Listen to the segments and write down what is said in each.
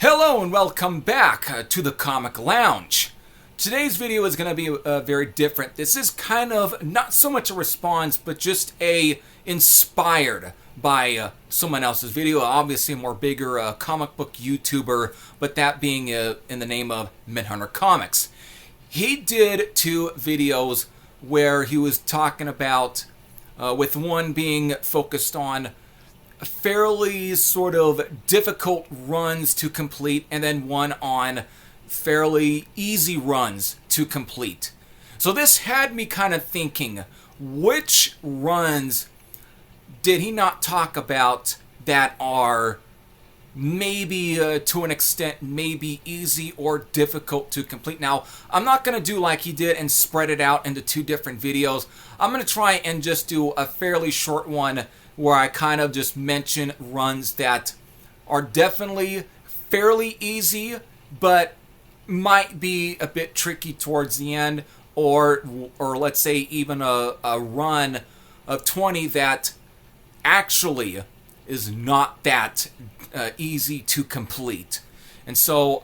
Hello and welcome back to the Comic Lounge. Today's video is going to be very different. This is kind of not so much a response, but just inspired by someone else's video. Obviously a more bigger comic book YouTuber, but that being in the name of Midhunter Comics. He did two videos where he was talking about, with one being focused on fairly sort of difficult runs to complete, and then one on fairly easy runs to complete. So this had me kind of thinking, which runs did he not talk about that are maybe to an extent maybe easy or difficult to complete? Now, I'm not going to do like he did and spread it out into two different videos. I'm going to try and just do a fairly short one where I kind of just mention runs that are definitely fairly easy, but might be a bit tricky towards the end, or let's say even a run of 20 that actually is not that easy to complete. And so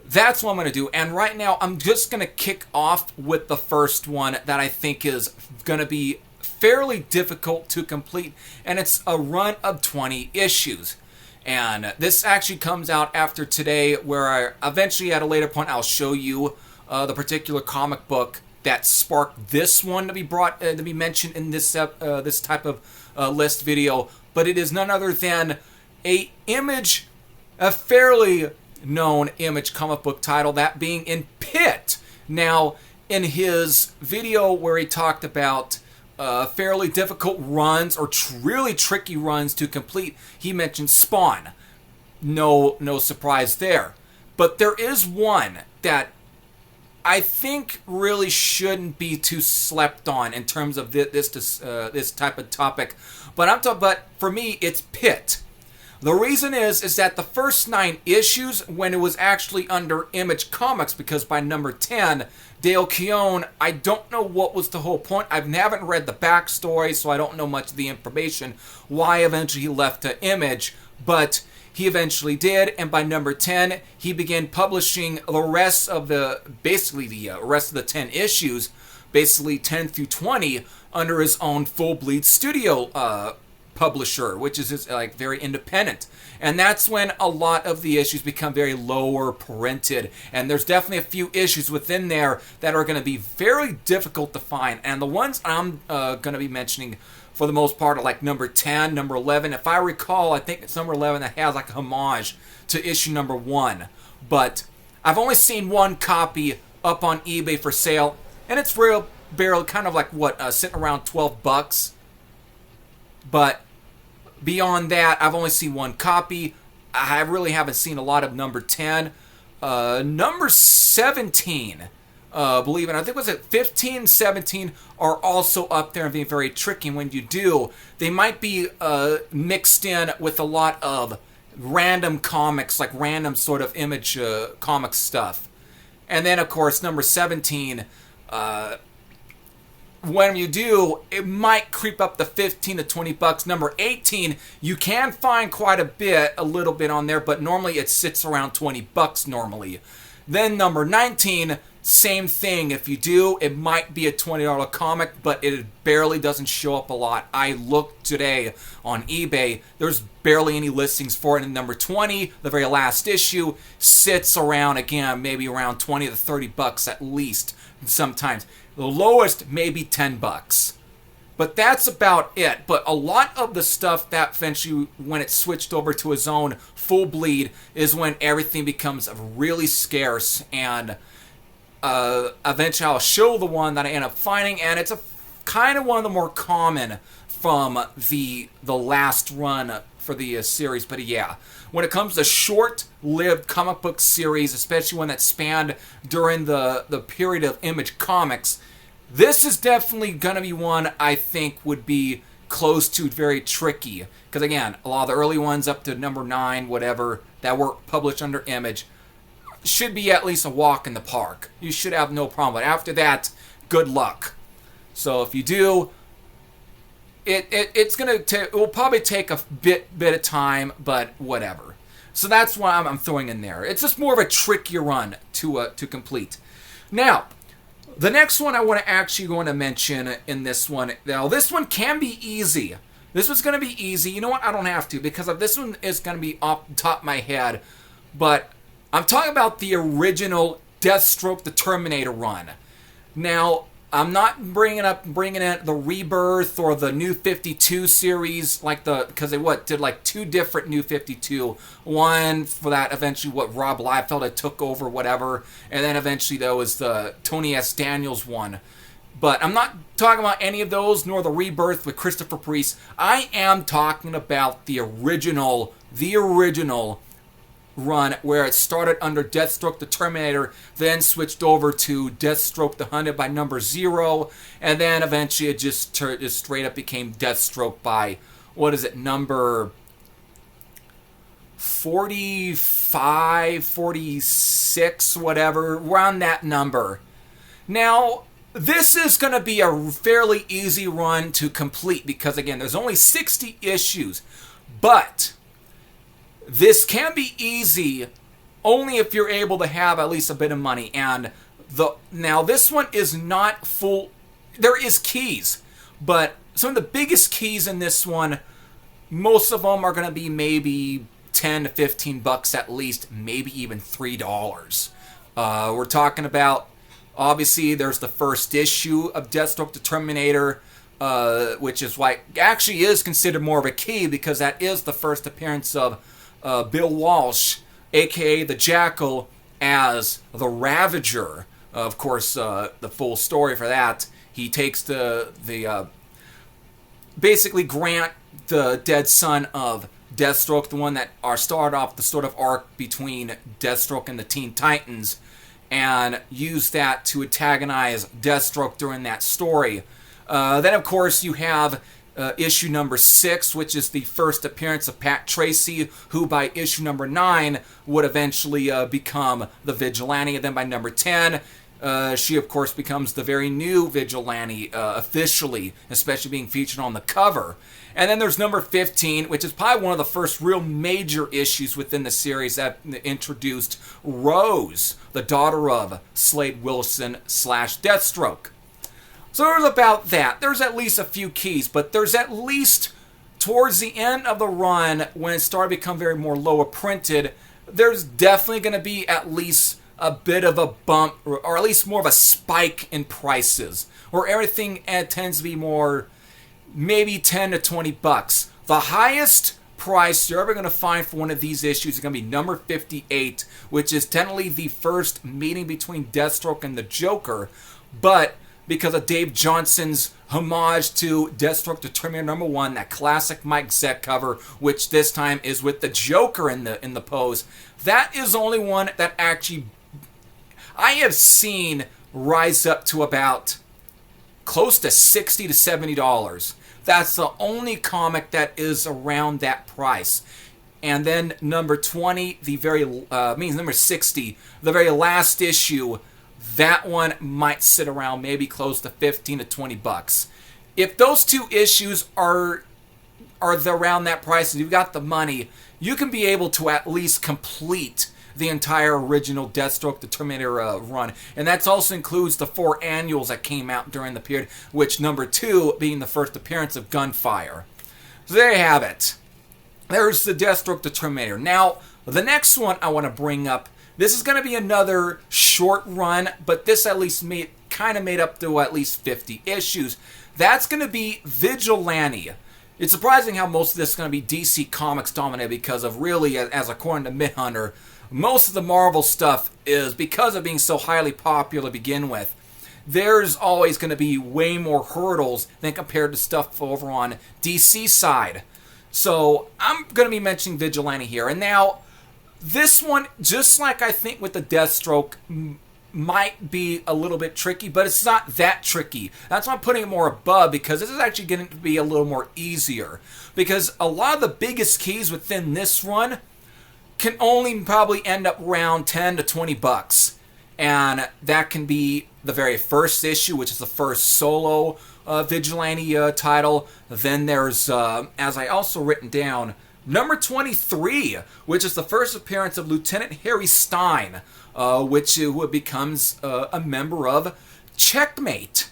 that's what I'm going to do. And right now I'm just going to kick off with the first one that I think is going to be fairly difficult to complete, and it's a run of 20 issues. And this actually comes out after today, where I eventually at a later point I'll show you the particular comic book that sparked this one to be brought to be mentioned in this this type of list video. But it is none other than a fairly known Image comic book title, that being in Pit. Now, in his video where he talked about fairly difficult runs or really tricky runs to complete, he mentioned Spawn. No surprise there. But there is one that I think really shouldn't be too slept on in terms of this type of topic. But for me, it's Pit. The reason is that the first 9 issues, when it was actually under Image Comics, because by number 10, Dale Keown, I don't know what was the whole point. I haven't read the backstory, so I don't know much of the information why eventually he left to Image, but he eventually did, and by number 10, he began publishing the rest of the rest of the 10 issues, basically 10 through 20, under his own Full Bleed Studio publisher, which is like very independent. And that's when a lot of the issues become very lower parented, and there's definitely a few issues within there that are going to be very difficult to find. And the ones I'm going to be mentioning for the most part are like number 10, number 11. If I recall, I think it's number 11 that has like a homage to issue number 1. But I've only seen one copy up on eBay for sale, and it's barely kind of like sitting around $12. But beyond that, I've only seen one copy. I really haven't seen a lot of number 10. Number 17, believe it, I think was it 15, 17 are also up there and being very tricky. When you do, they might be mixed in with a lot of random comics, like random sort of Image comic stuff. And then, of course, number 17, when you do, it might creep up to $15 to $20. Number 18, you can find quite a little bit on there, but normally it sits around $20 normally. Then number 19, same thing. If you do, it might be a $20 comic, but it barely doesn't show up a lot. I looked today on eBay, there's barely any listings for it. And number 20, the very last issue, sits around, again, maybe around $20 to $30 at least sometimes. The lowest, maybe $10. But that's about it. But a lot of the stuff that eventually, when it switched over to his own Full Bleed, is when everything becomes really scarce. And eventually I'll show the one that I end up finding, and it's a kind of one of the more common from the last run for the series. But yeah, when it comes to short-lived comic book series, especially one that spanned during the period of Image Comics, this is definitely going to be one I think would be close to very tricky. Because again, a lot of the early ones up to number 9, whatever, that were published under Image, should be at least a walk in the park. You should have no problem. But after that, good luck. So if you do, it will probably take a bit of time, but whatever. So that's why I'm throwing in there. It's just more of a trickier run to complete. Now, the next one I want to actually going to mention in this one. Now, this one can be easy. This one's going to be easy. You know what? I don't have to, because this one is going to be off the top of my head. But I'm talking about the original Deathstroke the Terminator run. Now, I'm not bringing in the Rebirth or the New 52 series, because they did like two different New 52. One for that eventually Rob Liefeld had took over, whatever, and then eventually there was the Tony S. Daniels one. But I'm not talking about any of those, nor the Rebirth with Christopher Priest. I am talking about the original run where it started under Deathstroke the Terminator, then switched over to Deathstroke the Hunted by number 0, and then eventually it just straight up became Deathstroke by, number 45, 46, whatever, around that number. Now, this is going to be a fairly easy run to complete because, again, there's only 60 issues, but this can be easy only if you're able to have at least a bit of money. And now this one is not full. There is keys, but some of the biggest keys in this one, most of them are going to be maybe 10 to 15 bucks at least, maybe even $3. We're talking about, obviously, there's the first issue of Deathstroke the Terminator, which is why it actually is considered more of a key, because that is the first appearance of Bill Walsh, a.k.a. the Jackal, as the Ravager. Of course, the full story for that, he takes basically Grant, the dead son of Deathstroke, the one that started off the sort of arc between Deathstroke and the Teen Titans, and used that to antagonize Deathstroke during that story. Then, of course, you have issue number 6, which is the first appearance of Pat Tracy, who by issue number 9 would eventually become the Vigilante. And then by number 10, she, of course, becomes the very new Vigilante officially, especially being featured on the cover. And then there's number 15, which is probably one of the first real major issues within the series that introduced Rose, the daughter of Slade Wilson / Deathstroke. So there's about that. There's at least a few keys, but there's at least towards the end of the run, when it started to become very more lower printed, there's definitely going to be at least a bit of a bump, or at least more of a spike in prices, where everything tends to be more, maybe 10 to 20 bucks. The highest price you're ever going to find for one of these issues is going to be number 58, which is technically the first meeting between Deathstroke and the Joker, but because of Dave Johnson's homage to Deathstroke the Terminator number 1, that classic Mike Zeck cover, which this time is with the Joker in the pose, that is the only one that actually I have seen rise up to about close to $60 to $70. That's the only comic that is around that price. And then number 20, number 60, the very last issue, that one might sit around maybe close to 15 to 20 bucks. If those two issues are around that price and you've got the money, you can be able to at least complete the entire original Deathstroke the Terminator run. And that also includes the 4 annuals that came out during the period, which number 2 being the first appearance of Gunfire. So there you have it. There's the Deathstroke the Terminator. Now, the next one I want to bring up, this is going to be another short run, but this at least made up to at least 50 issues. That's going to be Vigilante. It's surprising how most of this is going to be DC Comics dominated, because of really, as according to Midhunter, most of the Marvel stuff is, because of being so highly popular to begin with, there's always going to be way more hurdles than compared to stuff over on DC side. So I'm going to be mentioning Vigilante here. And now, this one, just like I think with the Deathstroke, might be a little bit tricky, but it's not that tricky. That's why I'm putting it more above, because this is actually going to be a little more easier. Because a lot of the biggest keys within this run can only probably end up around 10 to 20 bucks. And that can be the very first issue, which is the first solo Vigilante title. Then there's, as I also written down, Number 23, which is the first appearance of Lieutenant Harry Stein, who becomes a member of Checkmate.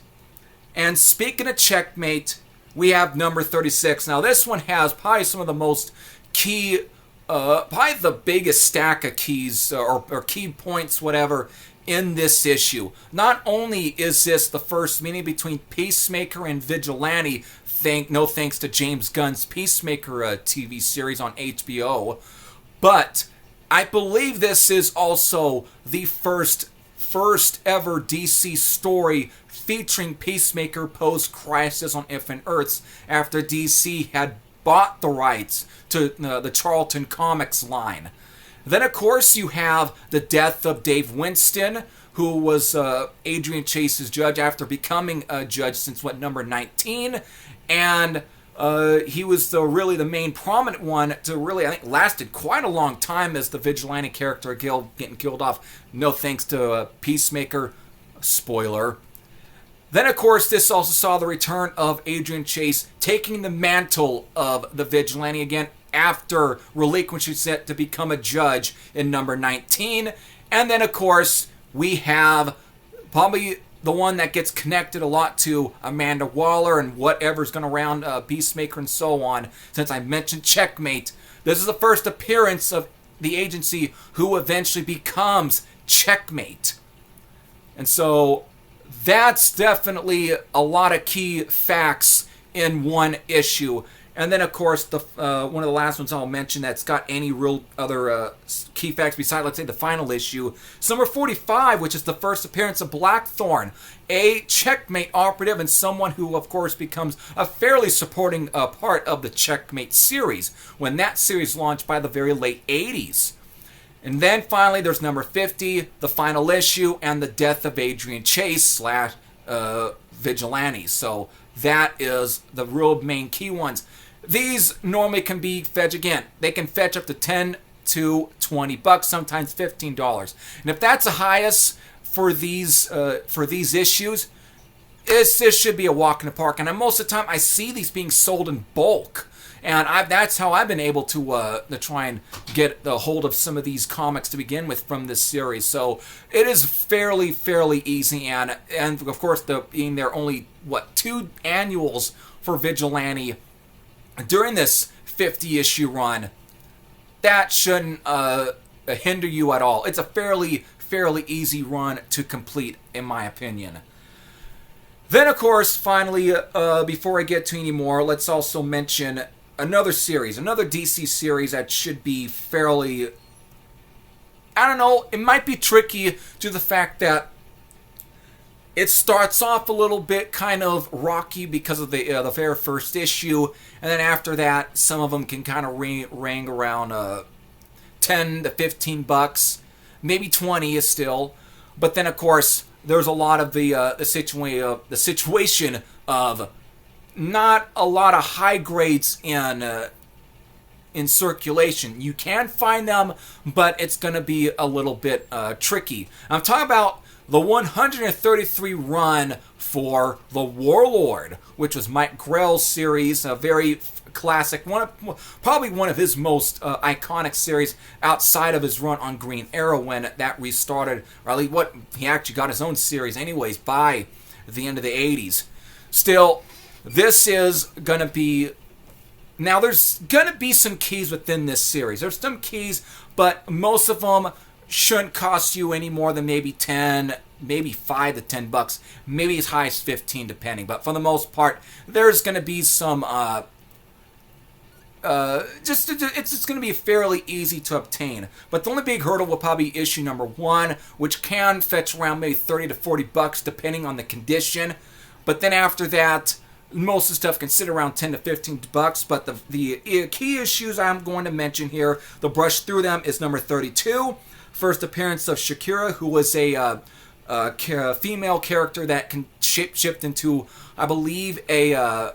And speaking of Checkmate, we have number 36. Now, this one has probably some of the most key, probably the biggest stack of keys or key points, whatever, in this issue. Not only is this the first meeting between Peacemaker and Vigilante, no thanks to James Gunn's Peacemaker TV series on HBO, but I believe this is also the first ever DC story featuring Peacemaker post-Crisis on Infinite Earths after DC had bought the rights to the Charlton Comics line. Then, of course, you have the death of Dave Winston, who was Adrian Chase's judge after becoming a judge since, number 19? And he was really the main prominent one to really, I think, lasted quite a long time as the Vigilante character getting killed off. No thanks to Peacemaker. Spoiler. Then, of course, this also saw the return of Adrian Chase taking the mantle of the Vigilante again after relinquishing it to become a judge in number 19. And then, of course, we have probably the one that gets connected a lot to Amanda Waller and whatever's going around Peacemaker and so on. Since I mentioned Checkmate, this is the first appearance of the agency who eventually becomes Checkmate. And so that's definitely a lot of key facts in one issue. And then, of course, the one of the last ones I'll mention that's got any real other key facts besides, let's say, the final issue. It's number 45, which is the first appearance of Blackthorn, a Checkmate operative and someone who, of course, becomes a fairly supporting part of the Checkmate series when that series launched by the very late 80s. And then, finally, there's number 50, the final issue, and the death of Adrian Chase / Vigilante. So that is the real main key ones. These normally can be fetched again. They can fetch up to $10 to $20, sometimes $15. And if that's the highest for these issues, this should be a walk in the park. And most of the time, I see these being sold in bulk. And that's how I've been able to try and get a hold of some of these comics to begin with from this series. So it is fairly easy. And of course, being there only, 2 annuals for Vigilante during this 50-issue run, that shouldn't hinder you at all. It's a fairly easy run to complete, in my opinion. Then, of course, finally, before I get to any more, let's also mention another DC series that should be fairly, I don't know, it might be tricky due to the fact that it starts off a little bit kind of rocky because of the very first issue, and then after that, some of them can kind of ring around $10 to $15, maybe $20 is still. But then, of course, there's a lot of the situation of not a lot of high grades in circulation. You can find them, but it's going to be a little bit tricky. I'm talking about the 133 run for The Warlord, which was Mike Grell's series, a very classic, probably one of his most iconic series outside of his run on Green Arrow when that restarted, or at least he actually got his own series anyways by the end of the 80s. Still, this is going to be, now there's going to be some keys within this series. There's some keys, but most of them shouldn't cost you any more than maybe $10, maybe $5 to $10, maybe as high as $15 depending. But for the most part, there's going to be some it's just going to be fairly easy to obtain. But the only big hurdle will probably be issue number 1, which can fetch around maybe $30 to $40 depending on the condition. But then after that, most of the stuff can sit around $10 to $15. But the key issues I'm going to mention here, the brush through them, is number 32. First appearance of Shakira, who was a female character that can shift into, I believe, a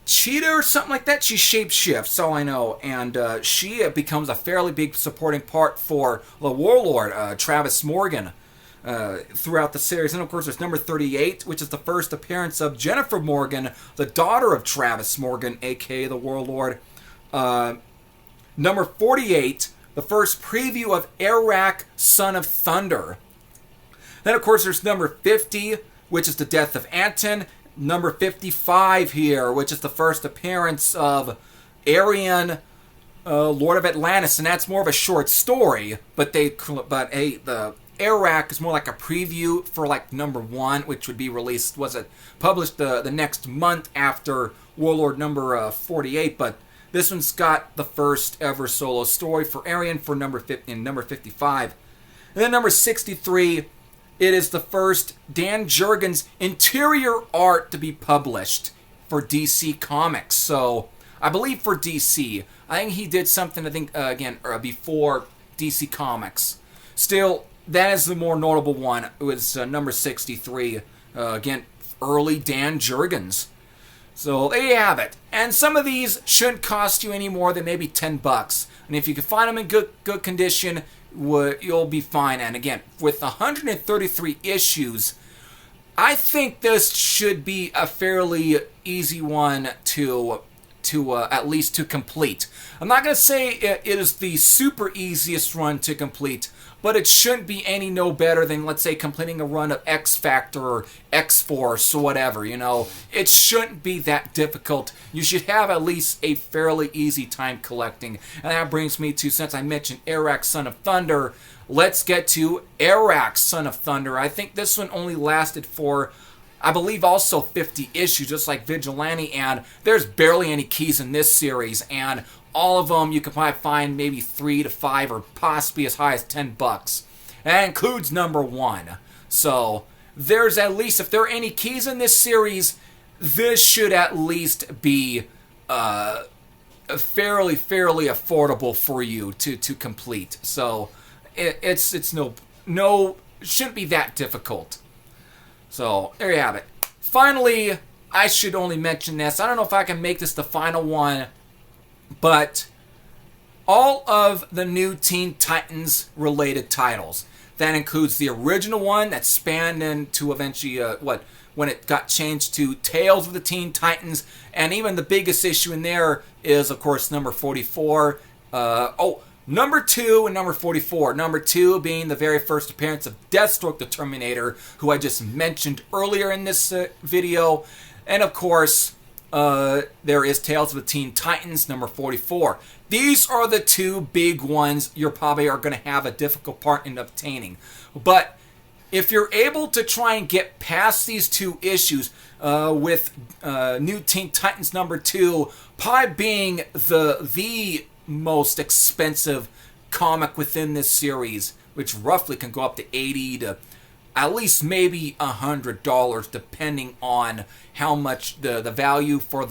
cheetah or something like that. She shapeshifts, all I know. And she becomes a fairly big supporting part for the Warlord, Travis Morgan. throughout the series. And of course, there's number 38, which is the first appearance of Jennifer Morgan, the daughter of Travis Morgan, aka the Warlord. Number 48, the first preview of Arak, Son of Thunder. Then, of course, there's number 50, which is the death of Anton. Number 55 here, which is the first appearance of Arian, Lord of Atlantis, and that's more of a short story. But the Arak is more like a preview for like number 1, which would be released. Published the next month after Warlord number 48? But this one's got the first ever solo story for Arian for number 50 and number 55. And then number 63. It is the first Dan Jurgens interior art to be published for DC Comics. So, I believe for DC. I think he did something, before DC Comics. Still, that is the more notable one. It was number 63. Again, early Dan Jurgens. So, there you have it. And some of these shouldn't cost you any more than maybe $10. And if you can find them in good condition, you'll be fine. And again, with 133 issues, I think this should be a fairly easy one to at least to complete. I'm not going to say it is the super easiest run to complete, but it shouldn't be no better than, let's say, completing a run of X Factor or X Force or whatever, It shouldn't be that difficult. You should have at least a fairly easy time collecting. And that brings me to, since I mentioned Arak, Son of Thunder, let's get to Arak, Son of Thunder. I think this one only lasted for, I believe, also 50 issues, just like Vigilante, and there's barely any keys in this series, and all of them you can probably find maybe 3 to 5 or possibly as high as $10. That includes number 1. So there's at least, if there are any keys in this series, this should at least be fairly affordable for you to complete. So it's shouldn't be that difficult. So there you have it. Finally, I should only mention this. I don't know if I can make this the final one, but all of the new Teen Titans related titles. That includes the original one that spanned into eventually when it got changed to Tales of the Teen Titans, and even the biggest issue in there is, of course, number 44. Number 2 and number 44. Number 2 being the very first appearance of Deathstroke the Terminator, who I just mentioned earlier in this video. And of course, there is Tales of the Teen Titans, number 44. These are the two big ones you probably are going to have a difficult part in obtaining. But if you're able to try and get past these two issues, with New Teen Titans number 2 probably being the most expensive comic within this series, which roughly can go up to $80 to at least maybe $100, depending on how much the value for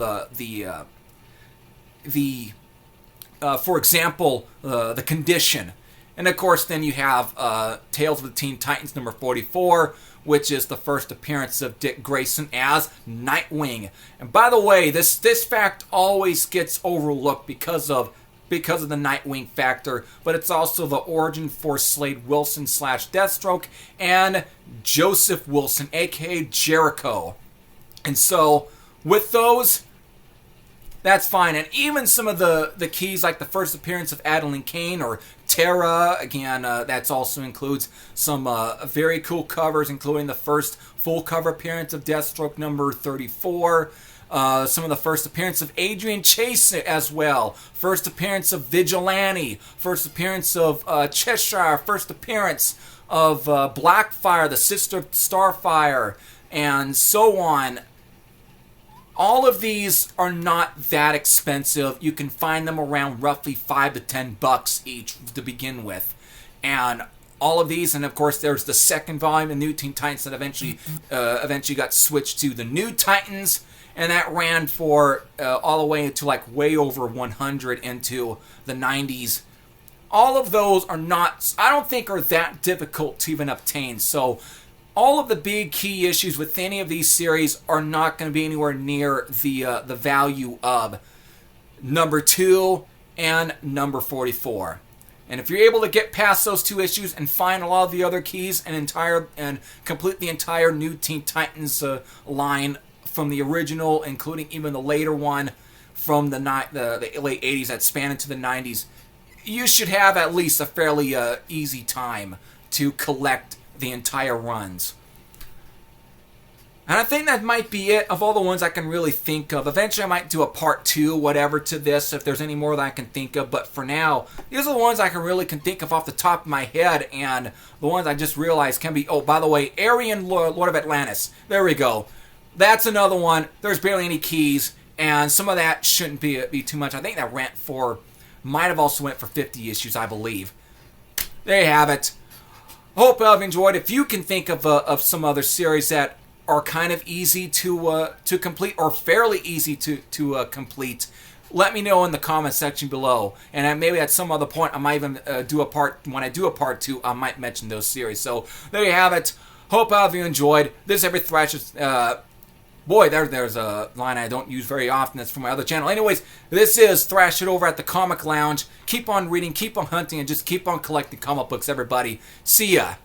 for example, the condition. And of course, then you have Tales of the Teen Titans number 44, which is the first appearance of Dick Grayson as Nightwing. And by the way, this fact always gets overlooked because of the Nightwing factor, but it's also the origin for Slade Wilson / Deathstroke and Joseph Wilson, aka Jericho. And so, with those, that's fine. And even some of the keys, like the first appearance of Adeline Kane or Terra, again, that also includes some very cool covers, including the first full cover appearance of Deathstroke number 34. Some of the first appearance of Adrian Chase as well. First appearance of Vigilante. First appearance of Cheshire. First appearance of Blackfire, the sister of Starfire, and so on. All of these are not that expensive. You can find them around roughly $5 to $10 each to begin with. And all of these, and of course there's the second volume of New Teen Titans that eventually got switched to the New Titans. And that ran for all the way into like way over 100 into the 90s. All of those are not, I don't think, are that difficult to even obtain. So all of the big key issues with any of these series are not going to be anywhere near the value of number 2 and number 44. And if you're able to get past those 2 issues and find a lot of the other keys and complete the entire new Teen Titans line from the original, including even the later one from the late 80s that span into the 90s, you should have at least a fairly easy time to collect the entire runs. And I think that might be it of all the ones I can really think of. Eventually I might do a part 2, whatever, to this, if there's any more that I can think of. But for now, these are the ones I can think of off the top of my head. And the ones I just realized can be... Oh, by the way, Aryan, Lord of Atlantis. There we go. That's another one. There's barely any keys. And some of that shouldn't be too much. I think that might have also went for 50 issues, I believe. There you have it. Hope you've enjoyed. If you can think of some other series that are kind of easy to complete or fairly easy to complete, let me know in the comment section below. And maybe at some other point I might even when I do a part 2, I might mention those series. So there you have it. Hope all of you enjoyed. This is every Thrash's. Boy, there's a line I don't use very often. That's from my other channel. Anyways, this is Thrash It over at the Comic Lounge. Keep on reading, keep on hunting, and just keep on collecting comic books, everybody. See ya.